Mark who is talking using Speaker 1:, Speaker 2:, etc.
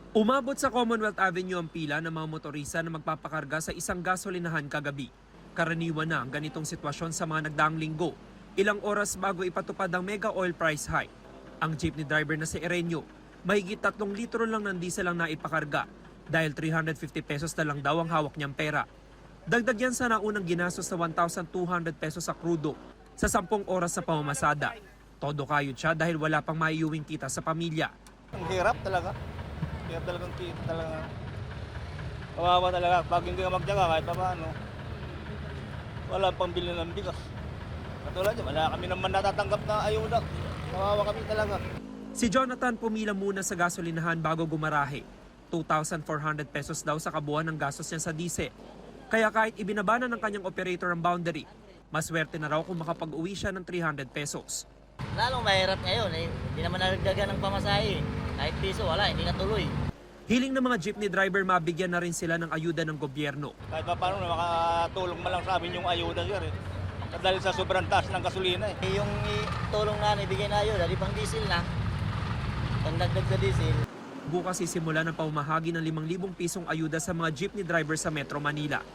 Speaker 1: Umabot sa Commonwealth Avenue ang pila ng mga motorista na magpapakarga sa isang gasolinahan kagabi. Karaniwan na ang ganitong sitwasyon sa mga nagdaang linggo, ilang oras bago ipatupad ang mega oil price hike. Ang jeepney driver na si Erenio, mahigit 3 litro lang ng diesel ang naipakarga dahil 350 pesos na lang daw ang hawak niyang pera. Dagdag yan sa naunang ginastos na 1,200 pesos sa krudo sa 10 oras sa pamamasada. Todo kayod siya dahil wala pang maiuwing kita sa pamilya.
Speaker 2: Ang hirap talaga. Hirap talagang kita talaga. Kawawa talaga. Pag hindi ka magtyaga kahit pa paano, wala pang bilhin ng bigas. Katulad niya, wala kami naman natatanggap na ayuda. Kawawa kami talaga.
Speaker 1: Si Jonathan pumila muna sa gasolinahan bago gumarahe. 2,400 pesos daw sa kabuuan ng gastos niya sa diesel. Kaya kahit ibinaba na ng kanyang operator ang boundary, maswerte na raw kung makapag-uwi siya ng 300 pesos.
Speaker 3: Lalong mahirap ngayon, hindi naman nagdagan ng pamasahe. Kahit piso, wala, hindi natuloy.
Speaker 1: Hiling ng mga jeepney driver mabigyan na rin sila ng ayuda ng gobyerno.
Speaker 2: Kahit pa paano, makatulong man lang sa amin yung ayuda sir eh. Dahil sa sobrang taas ng gasolina eh.
Speaker 3: Yung tulong na ibigay na ayun, di pang diesel na. Pang dagdag sa diesel.
Speaker 1: Bukas sisimula ng pamamahagi ng 5,000 pisong ayuda sa mga jeepney driver sa Metro Manila.